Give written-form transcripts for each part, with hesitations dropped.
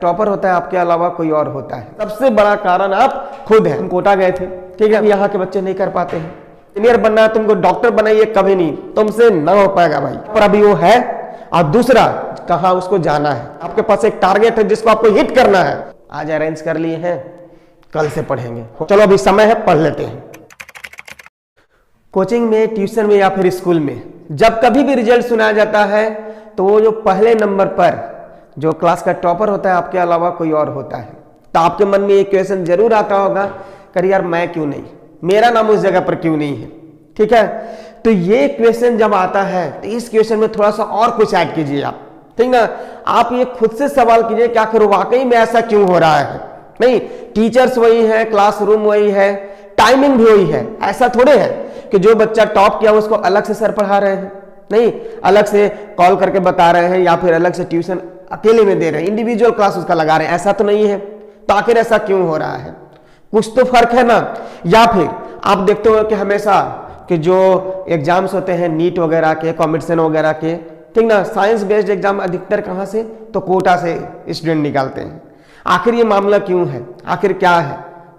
Topper होता है आपके अलावा कोई और होता है। सबसे बड़ा कारण आप खुद हैं। हम कोटा गए थे, ठीक है, यहाँ के बच्चे नहीं कर पाते हैं। इंजीनियर बनना है, तुमको डॉक्टर बनाइए, कभी नहीं, तुमसे ना हो पाएगा भाई। पर अभी वो है, और दूसरा कहाँ उसको जाना है। आपके पास एक टारगेट है जिसको आपको हिट करना है। आज अरेंज कर लिए हैं, कल से पढ़ेंगे। चलो अभी समय है, पढ़ लेते हैं। कोचिंग में, ट्यूशन में या फिर स्कूल में जब कभी भी रिजल्ट सुनाया जाता है तो वो जो पहले नंबर पर जो क्लास का टॉपर होता है आपके अलावा कोई और होता है। तो आपके मन में एक क्वेश्चन जरूर आता होगा, कर यार मैं क्यों नहीं, मेरा नाम उस जगह पर क्यों नहीं है। ठीक है, तो ये क्वेश्चन जब आता है तो इस क्वेश्चन में थोड़ा सा और कुछ ऐड कीजिए आप, ठीक ना। आप ये खुद से सवाल कीजिए कि आखिर वाकई में ऐसा क्यों हो रहा है। नहीं, टीचर्स वही है, क्लासरूम वही है, टाइमिंग भी वही है। ऐसा थोड़े है कि जो बच्चा टॉप किया उसको अलग से सर पढ़ा रहे हैं, नहीं, अलग से कॉल करके बता रहे हैं या फिर अलग से ट्यूशन अकेले में दे रहे हैं, इंडिविजुअल क्लास उसका लगा रहे हैं। ऐसा तो नहीं है। तो आखिर ऐसा क्यों हो रहा है, कुछ तो फर्क है ना। या फिर आप देखते हो कि हमेशा कि जो एग्जाम्स होते हैं नीट वगैरह के, कॉम्पिटिशन वगैरह के, ठीक ना, साइंस बेस्ड एग्जाम अधिकतर कहाँ से, तो कोटा से स्टूडेंट निकालते हैं। आखिर ये मामला क्यों है, आखिर क्या है।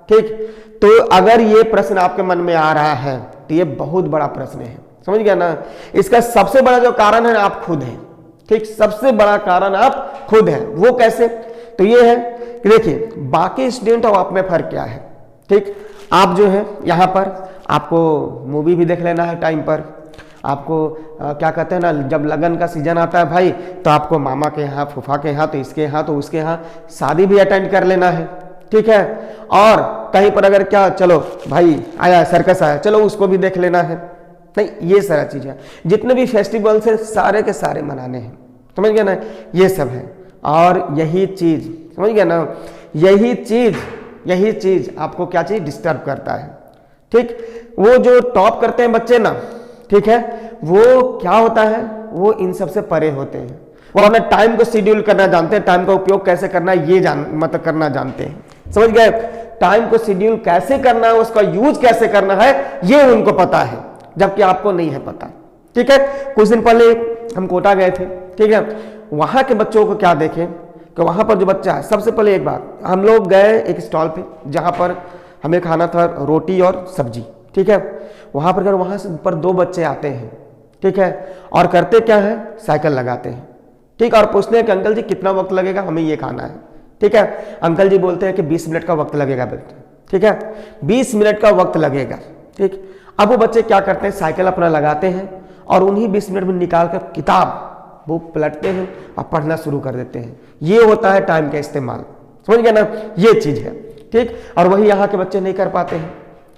ठीक, तो अगर ये प्रश्न आपके मन में आ रहा है तो ये बहुत बड़ा प्रश्न है, समझ गया ना। इसका सबसे बड़ा जो कारण है आप खुद हैं। ठीक, सबसे बड़ा कारण आप खुद हैं। वो कैसे, तो ये है कि देखिए बाकी स्टूडेंट और आप में फर्क क्या है। ठीक, आप जो है यहाँ पर आपको मूवी भी देख लेना है टाइम पर, आपको क्या कहते हैं ना, जब लगन का सीजन आता है भाई तो आपको मामा के यहाँ, फूफा के यहाँ, तो इसके यहाँ, तो उसके यहाँ शादी भी अटेंड कर लेना है। ठीक है, और कहीं पर अगर क्या, चलो भाई आया सर्कस आया, चलो उसको भी देख लेना है। नहीं, ये सारा चीज है। जितने भी फेस्टिवल्स है सारे के सारे मनाने हैं, समझ गया ना, ये सब है। और यही चीज, समझ गया ना, यही चीज आपको क्या चीज डिस्टर्ब करता है। ठीक, वो जो टॉप करते हैं बच्चे ना, ठीक है, वो क्या होता है, वो इन सब से परे होते हैं। वो अपने टाइम को शेड्यूल करना जानते हैं, टाइम का उपयोग कैसे करना है ये मतलब करना जानते हैं, समझ गए। टाइम को शेड्यूल कैसे करना है, उसका यूज कैसे करना है, ये उनको पता है, जबकि आपको नहीं है पता। ठीक है, कुछ दिन पहले हम कोटा गए थे, ठीक है, वहां के बच्चों को क्या देखें कि वहां पर जो बच्चा है, सबसे पहले एक बात, हम लोग गए एक स्टॉल पे जहां पर हमें खाना था रोटी और सब्जी। ठीक है, वहां पर वहां से पर दो बच्चे आते हैं, ठीक है, और करते क्या है, साइकिल लगाते हैं। ठीक, और पूछते हैं कि अंकल जी कितना वक्त लगेगा, हमें ये खाना है। ठीक है, अंकल जी बोलते हैं कि 20 मिनट का वक्त लगेगा बेटा। ठीक है, 20 मिनट का वक्त लगेगा। ठीक, अब वो बच्चे क्या करते हैं, साइकिल अपना लगाते हैं और उन्हीं 20 मिनट में निकाल कर किताब बुक पलटते हैं और पढ़ना शुरू कर देते हैं। ये होता है टाइम का इस्तेमाल, समझ गया ना, ये चीज है। ठीक, और वही यहाँ के बच्चे नहीं कर पाते हैं।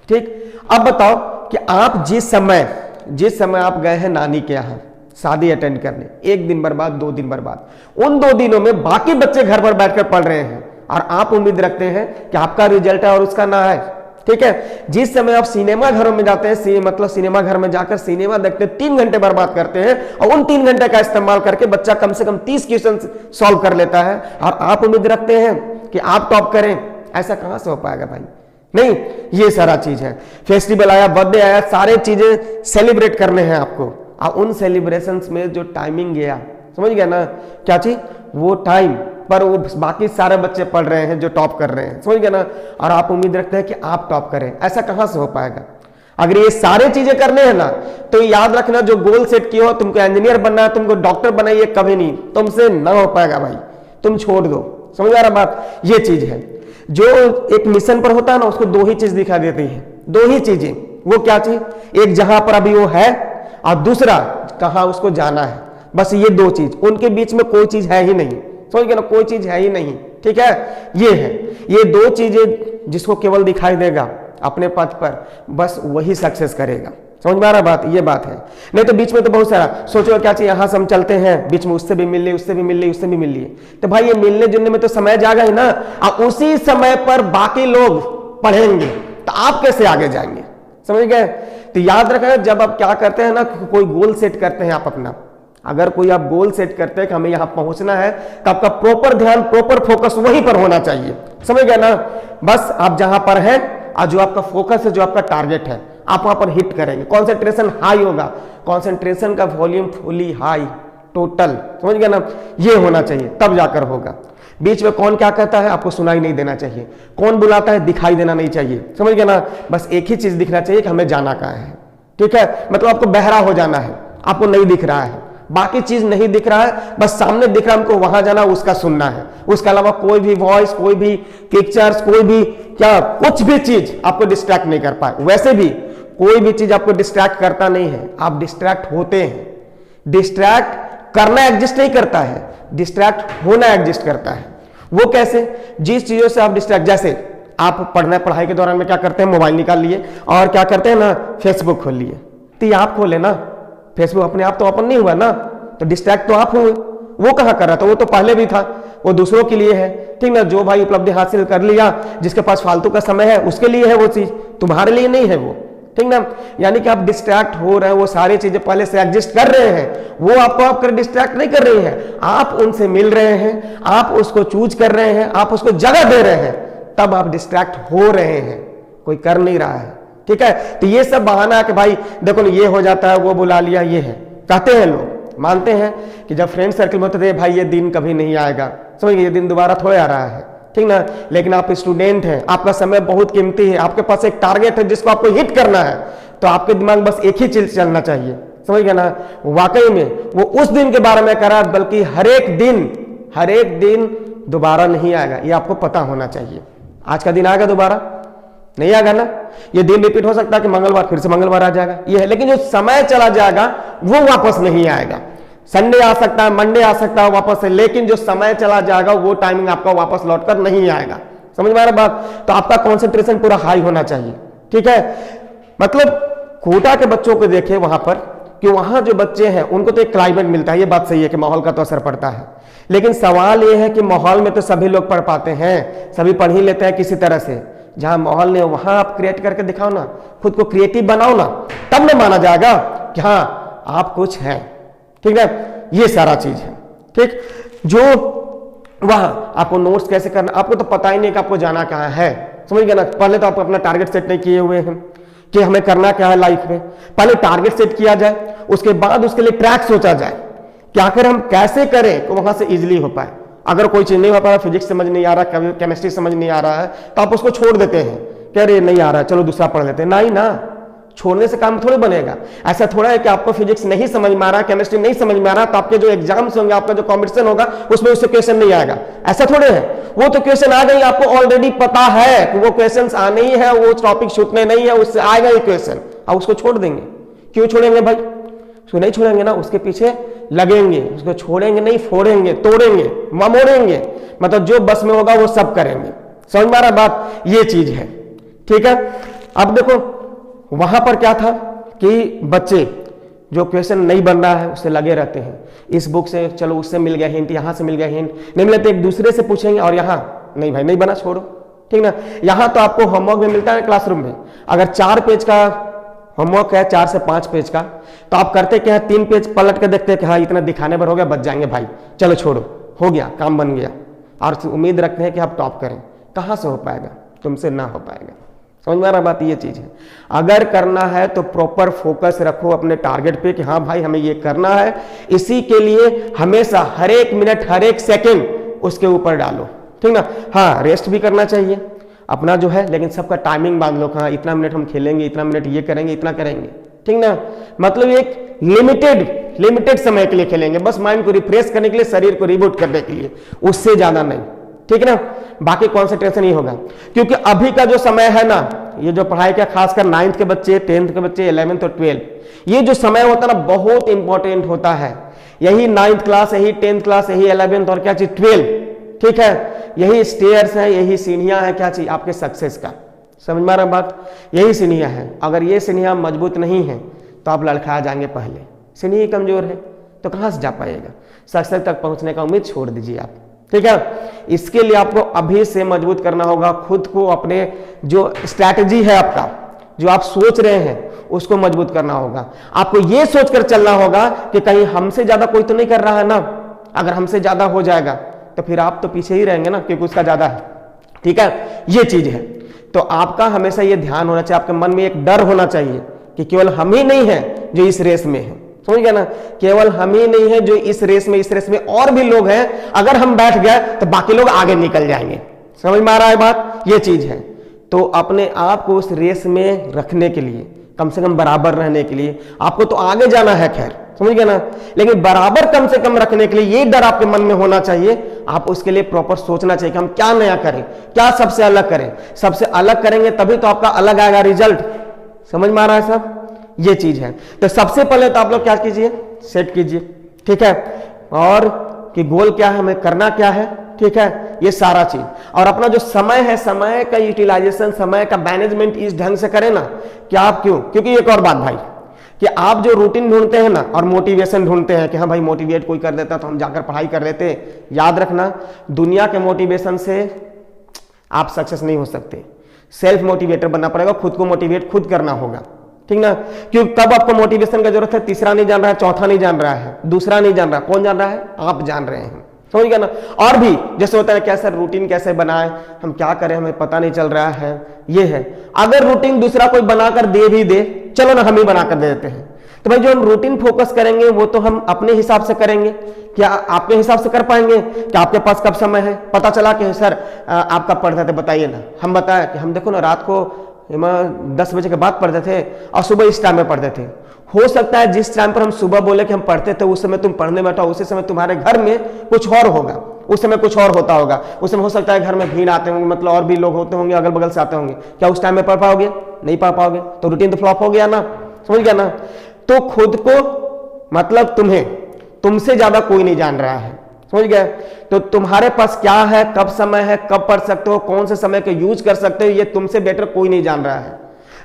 ठीक, अब बताओ कि आप जिस समय आप गए हैं नानी के यहाँ शादी अटेंड करने, 1 दिन बर्बाद, 2 दिन बर्बाद, उन 2 दिनों में बाकी बच्चे घर पर बैठकर पढ़ रहे हैं और आप उम्मीद रखते हैं कि आपका रिजल्ट है और उसका ना है। ठीक है, जिस समय आप सिनेमा घरों में जाते हैं, मतलब सिनेमा घर में जाकर सिनेमा देखते हैं, 3 घंटे बर्बाद करते हैं और उन 3 घंटे का इस्तेमाल करके बच्चा कम से कम 30 क्वेश्चन सॉल्व कर लेता है और आप उम्मीद रखते हैं कि आप टॉप करें। ऐसा कहां से हो पाएगा भाई। नहीं, ये सारा चीज है। फेस्टिवल आया, बर्थडे आया, सारे चीजें सेलिब्रेट करने हैं आपको, और उन सेलिब्रेशंस में जो टाइमिंग गया, समझ गया ना, क्या चीज, वो टाइम पर वो बाकी सारे बच्चे पढ़ रहे हैं जो टॉप कर रहे हैं, समझ गया ना, और आप उम्मीद रखते हैं कि आप टॉप करें। ऐसा कहां से हो पाएगा। अगर ये सारे चीजें करने हैं ना, तो याद रखना, जो गोल सेट किया हो, तुमको इंजीनियर बनना है, तुमको डॉक्टर बनाइए, कभी नहीं, तुमसे ना हो पाएगा भाई, तुम छोड़ दो। समझ आ रहा बात, ये चीज है। जो एक मिशन पर होता है ना, उसको 2 ही चीज दिखा देती है, 2 ही चीजें। वो क्या चीज, एक जहां पर अभी वो है और दूसरा कहां उसको जाना है। बस ये 2 चीज, उनके बीच में कोई चीज है ही नहीं, समझ गए ना, कोई चीज है ही नहीं। ठीक है, ये है, ये 2 चीजें जिसको केवल दिखाई देगा अपने पथ पर, बस वही सक्सेस करेगा। समझ में आ रहा बात, ये बात है। नहीं तो बीच में तो बहुत सारा सोचो, क्या चाहिए, यहां से हम चलते हैं, बीच में उससे भी मिल ली, उससे भी मिल ली, उससे भी मिल ली, तो भाई ये मिलने जुलने में तो समय जाएगा ही ना। और उसी समय पर बाकी लोग पढ़ेंगे तो आप कैसे आगे जाएंगे, समझ गए। तो याद रखना, जब आप क्या करते हैं ना, कोई गोल सेट करते हैं आप अपना, अगर कोई आप गोल सेट करते हैं कि हमें यहां पहुंचना है, तो आपका प्रॉपर ध्यान, प्रॉपर फोकस वहीं पर होना चाहिए, समझ गए ना। बस आप जहां पर हैं और जो आपका फोकस है, जो आपका टारगेट है, आप वहां पर हिट करेंगे। कॉन्सेंट्रेशन हाई होगा, कॉन्सेंट्रेशन का वॉल्यूम फुली हाई, टोटल, समझ गया ना, ये होना चाहिए, तब जाकर होगा। बीच में कौन क्या कहता है आपको सुनाई नहीं देना चाहिए, कौन बुलाता है दिखाई देना नहीं चाहिए, समझ गए ना। बस एक ही चीज दिखना चाहिए कि हमें जाना कहाँ है, ठीक है। मतलब आपको बहरा हो जाना है, आपको नहीं दिख रहा है, बाकी चीज नहीं दिख रहा है, बस सामने दिख रहा है, हमको वहां जाना, उसका सुनना है। उसके अलावा कोई भी वॉइस, कोई भी पिक्चर्स, कोई भी क्या कुछ भी चीज आपको डिस्ट्रैक्ट नहीं कर पाए। वैसे भी कोई भी चीज आपको डिस्ट्रैक्ट करता नहीं है, आप डिस्ट्रैक्ट होते हैं। डिस्ट्रैक्ट करना एग्जिस्ट नहीं करता है, डिस्ट्रैक्ट होना एग्जिस्ट करता है। वो कैसे? जिस चीजों से आप डिस्ट्रैक्ट, जैसे आप पढ़ाई के दौरान में क्या करते हैं, मोबाइल निकाल लिए और क्या करते हैं ना, फेसबुक खोल लिए। तो ये आप खोले ना, फेसबुक अपने आप तो ओपन नहीं हुआ ना, तो डिस्ट्रैक्ट तो आप हुए। वो कहां कर रहा था, वो तो पहले भी था, वो दूसरों के लिए है, ठीक ना। जो भाई उपलब्धि हासिल कर लिया, जिसके पास फालतू का समय है, उसके लिए है वो चीज, तुम्हारे लिए नहीं है वो, ठीक ना। यानी कि आप डिस्ट्रैक्ट हो रहे हैं, वो सारी चीजें पहले से एग्जिस्ट कर रहे हैं, वो आपको आप डिस्ट्रैक्ट नहीं कर रही हैं, आप उनसे मिल रहे हैं, आप उसको चूज कर रहे हैं, आप उसको जगह दे रहे हैं, तब आप डिस्ट्रैक्ट हो रहे हैं, कोई कर नहीं रहा है, ठीक है। तो ये सब बहाना है कि भाई देखो ये हो जाता है, वो बुला लिया, ये है, कहते हैं लोग, मानते हैं कि जब फ्रेंड सर्कल में होते थे भाई ये दिन कभी नहीं आएगा, समझिए ये दिन दोबारा थोड़े आ रहा है, ठीक ना। लेकिन आप स्टूडेंट हैं, आपका समय बहुत कीमती है, आपके पास एक टारगेट है जिसको आपको हिट करना है, तो आपके दिमाग में बस एक ही चीज चलना चाहिए, समझ गया ना। वाकई में वो उस दिन के बारे में करा, बल्कि हर एक दिन दोबारा नहीं आएगा, ये आपको पता होना चाहिए। आज का दिन आएगा दोबारा नहीं आएगा ना, ये दिन रिपीट हो सकता है कि मंगलवार फिर से मंगलवार आ जाएगा, ये है। लेकिन जो समय चला जाएगा वो वापस नहीं आएगा। संडे आ सकता है, मंडे आ सकता है वापस से, लेकिन जो समय चला जाएगा वो टाइमिंग आपका वापस लौटकर नहीं आएगा, समझ में आ रहा बात। तो आपका कंसंट्रेशन पूरा हाई होना चाहिए, ठीक है। मतलब कोटा के बच्चों को देखे वहां पर, कि वहां जो बच्चे हैं उनको तो एक क्लाइमेट मिलता है, ये बात सही है कि माहौल का तो असर पड़ता है, लेकिन सवाल ये है कि माहौल में तो सभी लोग पढ़ पाते हैं, सभी पढ़ ही लेते हैं किसी तरह से। जहां माहौल नहीं, वहां आप क्रिएट करके दिखाओ ना, खुद को क्रिएटिव बनाओ ना, तब ना माना जाएगा कि हाँ आप कुछ हैं, ठीक है। ये सारा चीज है, ठीक। जो वहां आपको नोट्स कैसे करना, आपको तो पता ही नहीं कि आपको जाना कहां है, समझ गए ना। पहले तो आप अपना टारगेट सेट नहीं किए हुए हैं कि हमें करना क्या है लाइफ में, पहले टारगेट सेट किया जाए, उसके बाद उसके लिए ट्रैक सोचा जाए कि आखिर हम कैसे करें कि वहां से इजिली हो पाए। अगर कोई चीज नहीं हो पा रहा, फिजिक्स समझ नहीं आ रहा, केमिस्ट्री समझ नहीं आ रहा है, तो आप उसको छोड़ देते हैं, कह रहे नहीं आ रहा है चलो दूसरा पढ़ लेते हैं। नहीं ना, छोड़ने से काम थोड़ी बनेगा। ऐसा थोड़ा है कि आपको फिजिक्स नहीं समझ में आ रहा, केमिस्ट्री नहीं समझ में आ रहा, तो आपके जो एग्जाम्स होंगे, आपका जो कॉम्पिटिशन होगा, उसमें उससे क्वेश्चन नहीं आएगा, ऐसा थोड़े है। वो तो क्वेश्चन आ गई, आपको ऑलरेडी पता है कि वो क्वेश्चन आने ही है, वो टॉपिक छूटने नहीं है, उससे आएगा ये क्वेश्चन, आप उसको छोड़ देंगे। क्यों छोड़ेंगे भाई? उसको नहीं छोड़ेंगे ना, उसके पीछे लगेंगे, उसको छोड़ेंगे नहीं, फोड़ेंगे, तोड़ेंगे, ममोड़ेंगे, मतलब जो बस में होगा वो सब करेंगे। समझ में आ रहा बात? ये चीज है, ठीक है। अब देखो वहां पर क्या था कि बच्चे जो क्वेश्चन नहीं बन रहा है उससे लगे रहते हैं, इस बुक से चलो उससे मिल गया हिंट, यहां से मिल गया हिंट, नहीं मिले तो एक दूसरे से पूछेंगे, और यहां नहीं भाई नहीं बना छोड़ो, ठीक ना। यहां तो आपको होमवर्क में मिलता है क्लासरूम में, अगर 4 पेज का होमवर्क है, 4 से 5 पेज का, तो आप करते क्या है, 3 पेज पलट के देखते हैं कि हाँ इतना दिखाने पर हो गया, बच जाएंगे भाई, चलो छोड़ो, हो गया काम बन गया, और उम्मीद रखते हैं कि आप टॉप करें। कहां से हो पाएगा? तुमसे ना हो पाएगा। समझ में आ रहा बात? ये चीज है। अगर करना है तो प्रॉपर फोकस रखो अपने टारगेट पे कि हाँ भाई हमें ये करना है, इसी के लिए हमेशा हर एक मिनट, हर एक सेकंड उसके ऊपर डालो, ठीक ना। हाँ रेस्ट भी करना चाहिए अपना जो है, लेकिन सबका टाइमिंग बांध लो, हाँ इतना मिनट हम खेलेंगे, इतना मिनट ये करेंगे, इतना करेंगे, ठीक ना। मतलब एक लिमिटेड समय के लिए खेलेंगे, बस माइंड को रिफ्रेश करने के लिए, शरीर को रिबूट करने के लिए, उससे ज्यादा नहीं, ठीक है ना। बाकी कॉन्सेंट्रेशन ही होगा, क्योंकि अभी का जो समय है ना, ये जो पढ़ाई का खासकर 9th के बच्चे, 10th के बच्चे, 11th और 12th, ये जो समय होता है ना बहुत इंपॉर्टेंट होता है। यही 9th क्लास, यही 10th क्लास, यही 11th और क्या चीज 12, ठीक है। यही स्टेयर्स है, यही सीढ़ियां है, क्या चीज आपके सक्सेस का। समझ में आ रहा बात? यही सीढ़ियां है। अगर ये सीढ़ियां मजबूत नहीं है तो आप लड़खड़ा जाएंगे पहले। सीढ़ी कमजोर है तो कहां से जा पाएगा? सक्सेस तक पहुंचने का उम्मीद छोड़ दीजिए आप, ठीक है। इसके लिए आपको अभी से मजबूत करना होगा खुद को, अपने जो स्ट्रैटेजी है आपका, जो आप सोच रहे हैं उसको मजबूत करना होगा। आपको यह सोचकर चलना होगा कि कहीं हमसे ज्यादा कोई तो नहीं कर रहा है ना। अगर हमसे ज्यादा हो जाएगा तो फिर आप तो पीछे ही रहेंगे ना, क्योंकि उसका ज्यादा है, ठीक है। ये चीज है। तो आपका हमेशा ये ध्यान होना चाहिए, आपके मन में एक डर होना चाहिए कि केवल हम ही नहीं है जो इस रेस में है। समझ गया ना। केवल हम ही नहीं है जो इस रेस में और भी लोग हैं, अगर हम बैठ गए तो बाकी लोग आगे निकल जाएंगे। समझ में आ रहा है बात, ये चीज है। तो अपने आप को उस रेस में रखने के लिए, कम से कम बराबर रहने के लिए, आपको तो आगे जाना है खैर, समझ गया ना, लेकिन बराबर कम से कम रखने के लिए ये डर आपके मन में होना चाहिए। आप उसके लिए प्रॉपर सोचना चाहिए कि हम क्या नया करें, क्या सबसे अलग करें। सबसे अलग करेंगे तभी तो आपका अलग आएगा रिजल्ट। समझ में आ रहा है सब, ये चीज है। तो सबसे पहले तो आप लोग क्या कीजिए, सेट कीजिए, ठीक है, और कि गोल क्या है, हमें करना क्या है, ठीक है, ये सारा चीज। और अपना जो समय है, समय का यूटिलाइजेशन, समय का मैनेजमेंट इस ढंग से करें ना कि आप क्यों, क्योंकि एक और बात भाई कि आप जो रूटीन ढूंढते हैं ना और मोटिवेशन ढूंढते हैं कि हाँ भाई मोटिवेट कोई कर देता तो हम जाकर पढ़ाई कर लेते, याद रखना दुनिया के मोटिवेशन से आप सक्सेस नहीं हो सकते। सेल्फ मोटिवेटर बनना पड़ेगा, खुद को मोटिवेट खुद करना होगा, ठीक ना। क्योंकि तब आपको मोटिवेशन का जरूरत है, तीसरा नहीं जान रहा है, चौथा नहीं जान रहा है, दूसरा नहीं जान रहा, कौन जान रहा है, आप जान रहे हैं। समझ गया ना। और भी जैसे होता है कैसे रूटीन कैसे बनाए, हम क्या करें हमें पता नहीं चल रहा है, ये है। अगर रूटीन दूसरा कोई बनाकर दे भी दे, चलो ना हम ही बनाकर दे देते हैं। तो भाई जो हम रूटीन फोकस करेंगे वो तो हम अपने हिसाब से करेंगे। क्या आपके हिसाब से कर पाएंगे? क्या आपके पास कब समय है? पता चला कि सर आपका पढ़ते थे, बताइए ना। हम बताएं कि हम देखो ना रात को 10 बजे के बाद पढ़ते थे और सुबह इस टाइम में पढ़ते थे। हो सकता है जिस टाइम पर हम सुबह बोले कि हम पढ़ते थे उस समय तुम पढ़ने बैठा, उसी समय तुम्हारे घर में कुछ और होगा, उस समय कुछ और होता होगा। उस समय हो सकता है घर में भीड़ आते होंगे, मतलब और भी लोग होते होंगे, अगल बगल से आते होंगे। क्या उस टाइम में पढ़ पाओगे? नहीं पढ़ पाओगे, तो रूटीन तो फ्लॉप हो गया ना। समझ गया ना। तो खुद को मतलब तुम्हें, तुमसे ज्यादा कोई नहीं जान रहा है, समझ गए। तो तुम्हारे पास क्या है, कब समय है, कब पढ़ सकते हो, कौन से समय का यूज कर सकते हो, ये तुमसे बेटर कोई नहीं जान रहा है।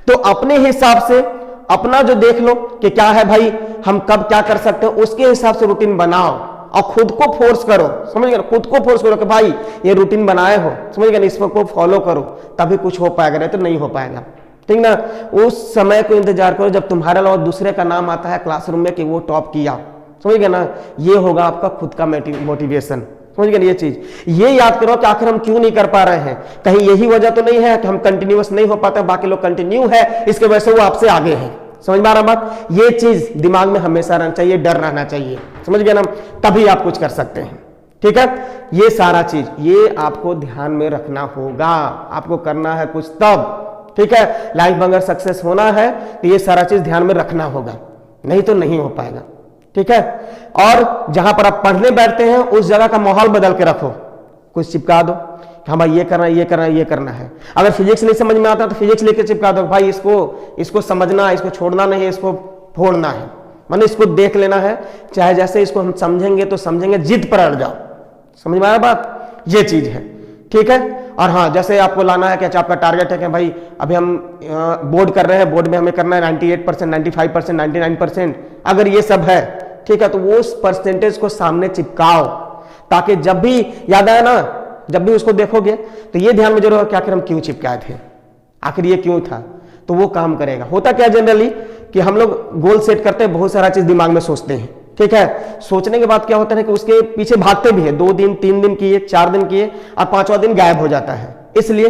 तो अपने हिसाब से अपना जो देख लो कि क्या है भाई, हम कब क्या कर सकते हो, उसके हिसाब से रूटीन बनाओ और खुद को फोर्स करो। समझ गए, खुद को फोर्स करो कि भाई ये रूटीन बनाए हो, समझ गए, इसको फॉलो करो, तभी कुछ हो पाएगा, नहीं तो नहीं हो पाएगा, ठीक ना। उस समय को इंतजार करो जब तुम्हारे अलावा दूसरे का नाम आता है क्लासरूम में कि वो टॉप किया, समझ गए ना। ये होगा आपका खुद का मोटिवेशन, समझ गए ना। ये चीज ये याद करो कि आखिर हम क्यों नहीं कर पा रहे हैं। कहीं यही वजह तो नहीं है कि हम कंटिन्यूअस नहीं हो पाते, बाकी लोग कंटिन्यू है, इसके वजह से वो आपसे आगे है। समझ में आ रहा बात। ये चीज दिमाग में हमेशा रहना चाहिए, डर रहना चाहिए, समझ गए ना, तभी आप कुछ कर सकते हैं, ठीक है। ये सारा चीज ये आपको ध्यान में रखना होगा, आपको करना है कुछ तब, ठीक है। लाइफ में अगर सक्सेस होना है तो ये सारा चीज ध्यान में रखना होगा, नहीं तो नहीं हो पाएगा, ठीक है। और जहां पर आप पढ़ने बैठते हैं उस जगह का माहौल बदल के रखो, कुछ चिपका दो कि हाँ भाई ये करना है, ये करना है, ये करना है। अगर फिजिक्स नहीं समझ में आता तो फिजिक्स लेके चिपका दो, भाई इसको समझना, इसको छोड़ना नहीं, इसको फोड़ना है, माने इसको देख लेना है, चाहे जैसे इसको हम समझेंगे तो समझेंगे, जिद पर अड़ जाओ। समझ में आया बात, ये चीज है, ठीक है। और हाँ, जैसे आपको लाना है कि अच्छा आपका टारगेट है कि भाई अभी हम बोर्ड कर रहे हैं, बोर्ड में हमें करना है 98%, 95%, 99%, अगर ये सब है, ठीक है, तो वो उस परसेंटेज को सामने चिपकाओ, ताकि जब भी याद आए ना, जब भी उसको देखोगे तो ये ध्यान में जरूर हो कि आखिर हम क्यों चिपकाए थे, आखिर ये क्यों था, तो वो काम करेगा। होता क्या जनरली कि हम लोग गोल सेट करते हैं, बहुत सारा चीज दिमाग में सोचते हैं, ठीक है। सोचने के बाद क्या होता है कि उसके पीछे भागते भी है, 2 दिन 3 दिन किए, 4 दिन किए और 5वां दिन गायब हो जाता है। इसलिए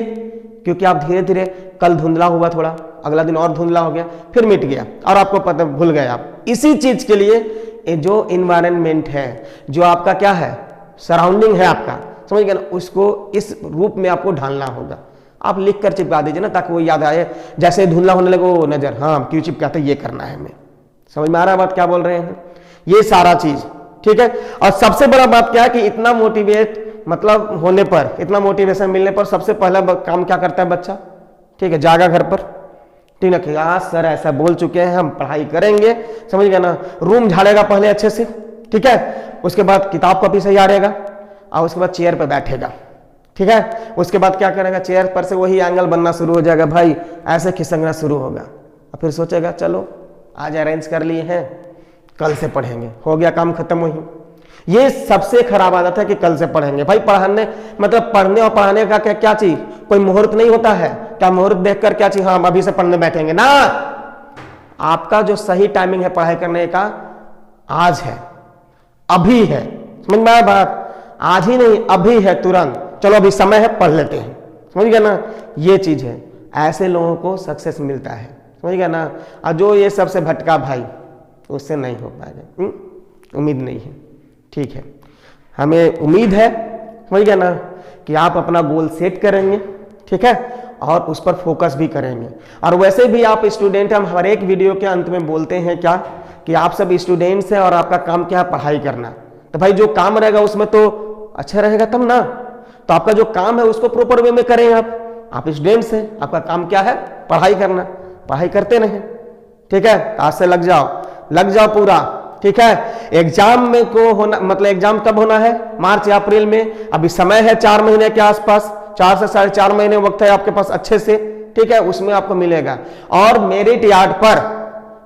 क्योंकि आप धीरे धीरे, कल धुंधला हुआ थोड़ा, अगला दिन और धुंधला हो गया, फिर मिट गया और आपको पता भूल गए आप। इसी चीज के लिए जो इन्वायरमेंट है, जो आपका क्या है सराउंडिंग है आपका, समझ गए ना, उसको इस रूप में आपको ढालना होगा। आप लिख कर चिपका दीजिए ना, ताकि वो याद आए, जैसे धुंधला होने लगे वो नजर, हाँ क्यों चिपकाते, ये करना है हमें। समझ में आ रहा है बात क्या बोल रहे हैं, ये सारा चीज, ठीक है। और सबसे बड़ा बात क्या है कि इतना मोटिवेट मतलब होने पर, इतना मोटिवेशन मिलने पर सबसे पहला काम क्या करता है बच्चा, ठीक है, जागा घर पर, ठीक है, कि आज सर ऐसा बोल चुके हैं, हम पढ़ाई करेंगे, समझ गया ना। रूम झाड़ेगा पहले अच्छे से, ठीक है, उसके बाद किताब कॉपी से झाड़ेगा और उसके बाद चेयर पर बैठेगा, ठीक है। उसके बाद क्या करेगा, चेयर पर से वही एंगल बनना शुरू हो जाएगा, भाई ऐसे खिसकना शुरू होगा, और फिर सोचेगा चलो आज अरेंज कर लिए हैं, कल से पढ़ेंगे, हो गया काम खत्म। वही ये सबसे खराब आदत है कि कल से पढ़ेंगे। भाई पढ़ाने मतलब पढ़ने और पढ़ाने का क्या चीज, कोई मुहूर्त नहीं होता है क्या, मुहूर्त देखकर क्या चीज, हाँ अभी से पढ़ने बैठेंगे ना। आपका जो सही टाइमिंग है पढ़ाई करने का आज है, अभी है, समझ में आया बात, आज ही नहीं अभी है, तुरंत चलो अभी समय है पढ़ लेते हैं, समझ गया ना। ये चीज है, ऐसे लोगों को सक्सेस मिलता है, समझ गया ना। और जो ये सबसे भटका भाई, उससे नहीं हो पाएगा। उम्मीद नहीं है, ठीक है। हमें उम्मीद है, वही है ना, कि आप अपना गोल सेट करेंगे, ठीक है, और उस पर फोकस भी करेंगे। और वैसे भी आप स्टूडेंट, हम हर एक वीडियो के अंत में बोलते हैं क्या, कि आप सब स्टूडेंट्स हैं और आपका काम क्या है, पढ़ाई करना। तो भाई जो काम रहेगा उसमें तो अच्छा रहेगा तब ना। तो आपका जो काम है उसको प्रॉपर वे में करें। आप स्टूडेंट्स हैं, आपका काम क्या है, पढ़ाई करना, पढ़ाई करते रहें, ठीक है। आज से लग जाओ पूरा, ठीक है। एग्जाम में को होना, मतलब एग्जाम कब होना है, मार्च या अप्रैल में। अभी समय है 4 महीने के आसपास, 4 से 4.5 महीने वक्त है आपके पास अच्छे से, ठीक है। उसमें आपको मिलेगा। और मेरिट यार्ड पर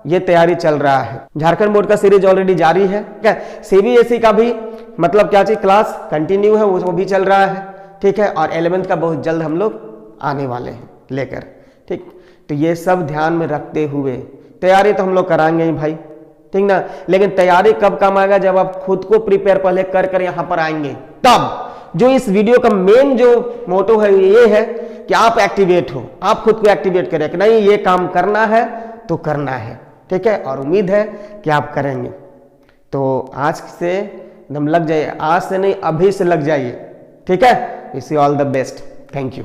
ये तैयारी चल रहा है। झारखंड बोर्ड का सीरीज ऑलरेडी जारी है, ठीक है। सीबीएसई का भी मतलब क्या चीज क्लास कंटिन्यू है, वो भी चल रहा है, ठीक है। और 11th का बहुत जल्द हम लोग आने वाले हैं लेकर, ठीक। तो ये सब ध्यान में रखते हुए तैयारी तो हम लोग कराएंगे ही भाई, ठीक ना। लेकिन तैयारी कब काम आएगा, जब आप खुद को प्रिपेयर पहले कर यहां पर आएंगे तब। जो इस वीडियो का मेन जो मोटो है ये है कि आप एक्टिवेट हो, आप खुद को एक्टिवेट करें कि नहीं ये काम करना है तो करना है, ठीक है। और उम्मीद है कि आप करेंगे। तो आज से एकदम लग जाइए, आज से नहीं अभी से लग जाइए, ठीक है। Wish you all the best, thank you.